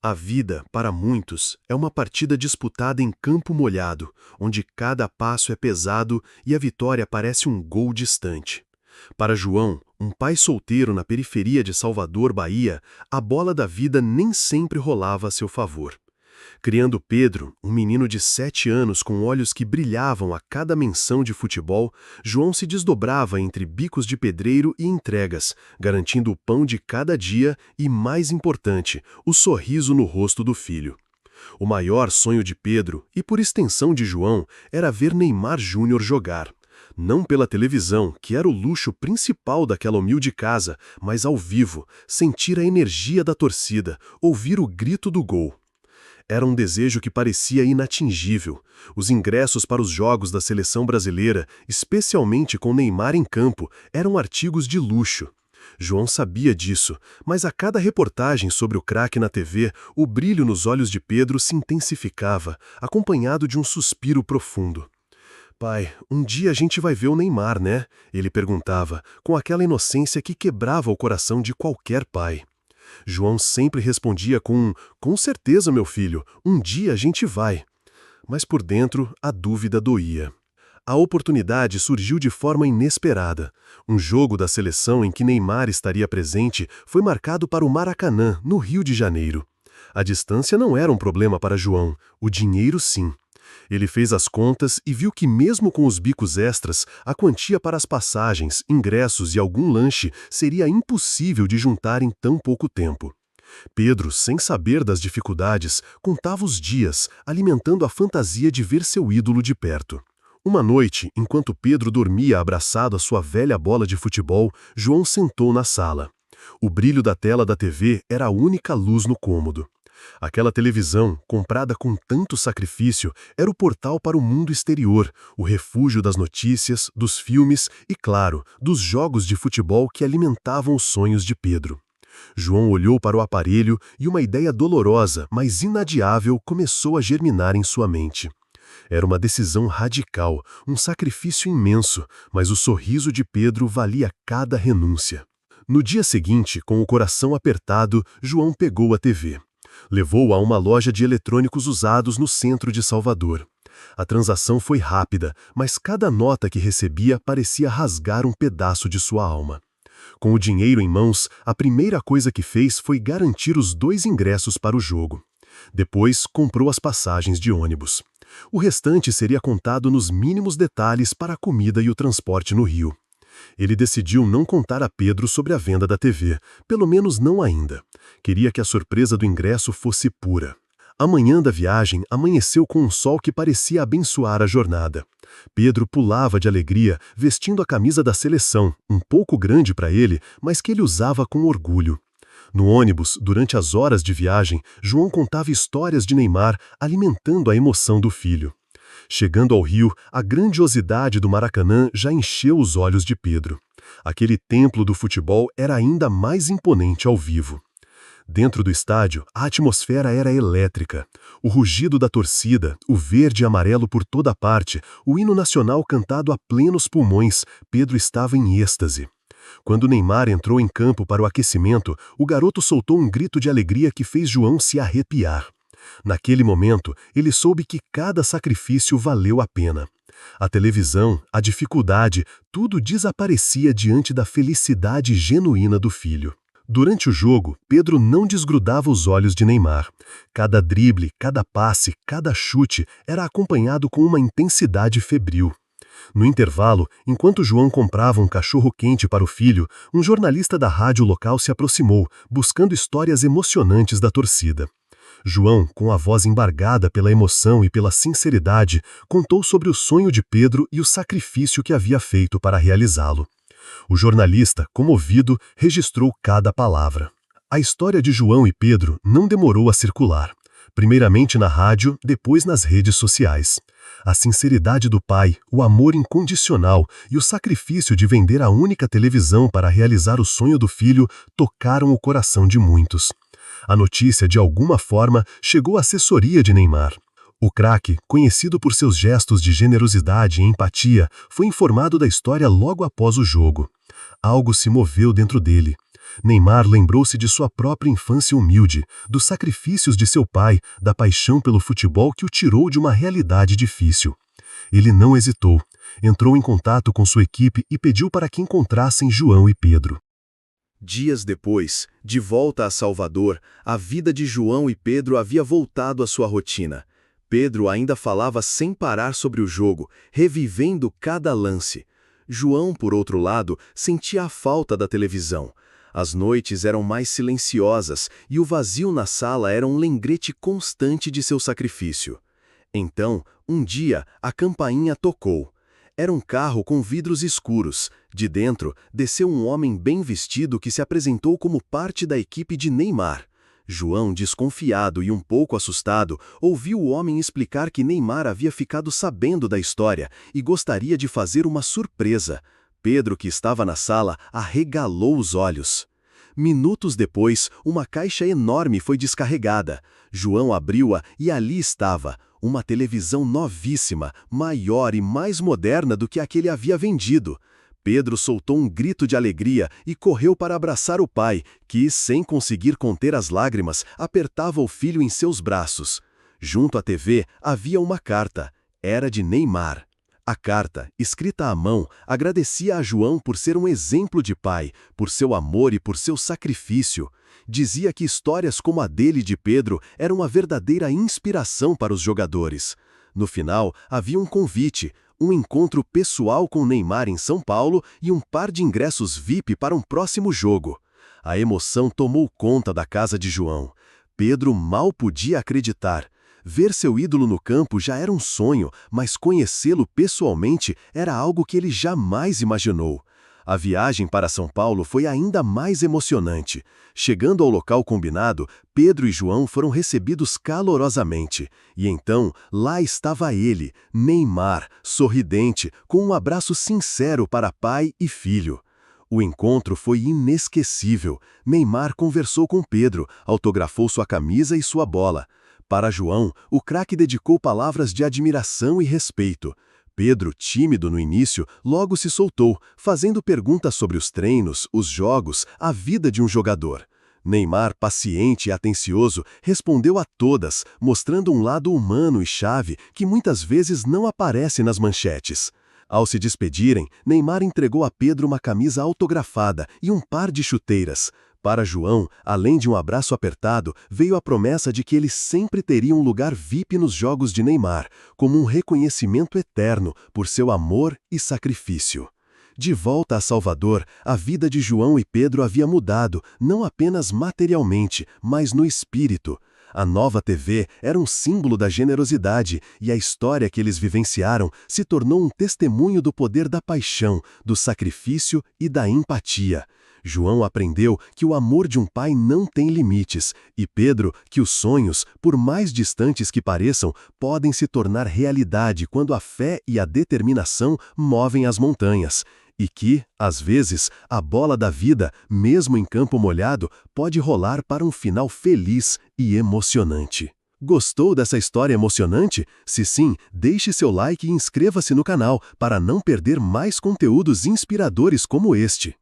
A vida, para muitos, é uma partida disputada em campo molhado, onde cada passo é pesado e a vitória parece um gol distante. Para João, um pai solteiro na periferia de Salvador, Bahia, a bola da vida nem sempre rolava a seu favor. Criando Pedro, um menino de 7 anos com olhos que brilhavam a cada menção de futebol, João se desdobrava entre bicos de pedreiro e entregas, garantindo o pão de cada dia e, mais importante, o sorriso no rosto do filho. O maior sonho de Pedro, e por extensão de João, era ver Neymar Júnior jogar. Não pela televisão, que era o luxo principal daquela humilde casa, mas ao vivo, sentir a energia da torcida, ouvir o grito do gol. Era um desejo que parecia inatingível. Os ingressos para os jogos da seleção brasileira, especialmente com Neymar em campo, eram artigos de luxo. João sabia disso, mas a cada reportagem sobre o craque na TV, o brilho nos olhos de Pedro se intensificava, acompanhado de um suspiro profundo. "Pai, um dia a gente vai ver o Neymar, né?" Ele perguntava, com aquela inocência que quebrava o coração de qualquer pai. João sempre respondia com certeza, meu filho, um dia a gente vai. Mas por dentro, a dúvida doía. A oportunidade surgiu de forma inesperada. Um jogo da seleção em que Neymar estaria presente foi marcado para o Maracanã, no Rio de Janeiro. A distância não era um problema para João, o dinheiro sim. Ele fez as contas e viu que mesmo com os bicos extras, a quantia para as passagens, ingressos e algum lanche seria impossível de juntar em tão pouco tempo. Pedro, sem saber das dificuldades, contava os dias, alimentando a fantasia de ver seu ídolo de perto. Uma noite, enquanto Pedro dormia abraçado à sua velha bola de futebol, João sentou na sala. O brilho da tela da TV era a única luz no cômodo. Aquela televisão, comprada com tanto sacrifício, era o portal para o mundo exterior, o refúgio das notícias, dos filmes e, claro, dos jogos de futebol que alimentavam os sonhos de Pedro. João olhou para o aparelho e uma ideia dolorosa, mas inadiável, começou a germinar em sua mente. Era uma decisão radical, um sacrifício imenso, mas o sorriso de Pedro valia cada renúncia. No dia seguinte, com o coração apertado, João pegou a TV. Levou-a a uma loja de eletrônicos usados no centro de Salvador. A transação foi rápida, mas cada nota que recebia parecia rasgar um pedaço de sua alma. Com o dinheiro em mãos, a primeira coisa que fez foi garantir os 2 ingressos para o jogo. Depois, comprou as passagens de ônibus. O restante seria contado nos mínimos detalhes para a comida e o transporte no Rio. Ele decidiu não contar a Pedro sobre a venda da TV, pelo menos não ainda. Queria que a surpresa do ingresso fosse pura. A manhã da viagem amanheceu com um sol que parecia abençoar a jornada. Pedro pulava de alegria, vestindo a camisa da seleção, um pouco grande para ele, mas que ele usava com orgulho. No ônibus, durante as horas de viagem, João contava histórias de Neymar, alimentando a emoção do filho. Chegando ao Rio, a grandiosidade do Maracanã já encheu os olhos de Pedro. Aquele templo do futebol era ainda mais imponente ao vivo. Dentro do estádio, a atmosfera era elétrica. O rugido da torcida, o verde e amarelo por toda parte, o hino nacional cantado a plenos pulmões, Pedro estava em êxtase. Quando Neymar entrou em campo para o aquecimento, o garoto soltou um grito de alegria que fez João se arrepiar. Naquele momento, ele soube que cada sacrifício valeu a pena. A televisão, a dificuldade, tudo desaparecia diante da felicidade genuína do filho. Durante o jogo, Pedro não desgrudava os olhos de Neymar. Cada drible, cada passe, cada chute era acompanhado com uma intensidade febril. No intervalo, enquanto João comprava um cachorro-quente para o filho, um jornalista da rádio local se aproximou, buscando histórias emocionantes da torcida. João, com a voz embargada pela emoção e pela sinceridade, contou sobre o sonho de Pedro e o sacrifício que havia feito para realizá-lo. O jornalista, comovido, registrou cada palavra. A história de João e Pedro não demorou a circular. Primeiramente na rádio, depois nas redes sociais. A sinceridade do pai, o amor incondicional e o sacrifício de vender a única televisão para realizar o sonho do filho tocaram o coração de muitos. A notícia, de alguma forma, chegou à assessoria de Neymar. O craque, conhecido por seus gestos de generosidade e empatia, foi informado da história logo após o jogo. Algo se moveu dentro dele. Neymar lembrou-se de sua própria infância humilde, dos sacrifícios de seu pai, da paixão pelo futebol que o tirou de uma realidade difícil. Ele não hesitou. Entrou em contato com sua equipe e pediu para que encontrassem João e Pedro. Dias depois, de volta a Salvador, a vida de João e Pedro havia voltado à sua rotina. Pedro ainda falava sem parar sobre o jogo, revivendo cada lance. João, por outro lado, sentia a falta da televisão. As noites eram mais silenciosas e o vazio na sala era um lembrete constante de seu sacrifício. Então, um dia, a campainha tocou. Era um carro com vidros escuros. De dentro, desceu um homem bem vestido que se apresentou como parte da equipe de Neymar. João, desconfiado e um pouco assustado, ouviu o homem explicar que Neymar havia ficado sabendo da história e gostaria de fazer uma surpresa. Pedro, que estava na sala, arregalou os olhos. Minutos depois, uma caixa enorme foi descarregada. João abriu-a e ali estava uma televisão novíssima, maior e mais moderna do que a que ele havia vendido. Pedro soltou um grito de alegria e correu para abraçar o pai, que, sem conseguir conter as lágrimas, apertava o filho em seus braços. Junto à TV havia uma carta. Era de Neymar. A carta, escrita à mão, agradecia a João por ser um exemplo de pai, por seu amor e por seu sacrifício. Dizia que histórias como a dele e de Pedro eram uma verdadeira inspiração para os jogadores. No final, havia um convite, um encontro pessoal com Neymar em São Paulo e um par de ingressos VIP para um próximo jogo. A emoção tomou conta da casa de João. Pedro mal podia acreditar. Ver seu ídolo no campo já era um sonho, mas conhecê-lo pessoalmente era algo que ele jamais imaginou. A viagem para São Paulo foi ainda mais emocionante. Chegando ao local combinado, Pedro e João foram recebidos calorosamente. E então, lá estava ele, Neymar, sorridente, com um abraço sincero para pai e filho. O encontro foi inesquecível. Neymar conversou com Pedro, autografou sua camisa e sua bola. Para João, o craque dedicou palavras de admiração e respeito. Pedro, tímido no início, logo se soltou, fazendo perguntas sobre os treinos, os jogos, a vida de um jogador. Neymar, paciente e atencioso, respondeu a todas, mostrando um lado humano e chave que muitas vezes não aparece nas manchetes. Ao se despedirem, Neymar entregou a Pedro uma camisa autografada e um par de chuteiras. Para João, além de um abraço apertado, veio a promessa de que ele sempre teria um lugar VIP nos jogos de Neymar, como um reconhecimento eterno por seu amor e sacrifício. De volta a Salvador, a vida de João e Pedro havia mudado, não apenas materialmente, mas no espírito. A nova TV era um símbolo da generosidade e a história que eles vivenciaram se tornou um testemunho do poder da paixão, do sacrifício e da empatia. João aprendeu que o amor de um pai não tem limites, e Pedro que os sonhos, por mais distantes que pareçam, podem se tornar realidade quando a fé e a determinação movem as montanhas. E que, às vezes, a bola da vida, mesmo em campo molhado, pode rolar para um final feliz e emocionante. Gostou dessa história emocionante? Se sim, deixe seu like e inscreva-se no canal para não perder mais conteúdos inspiradores como este.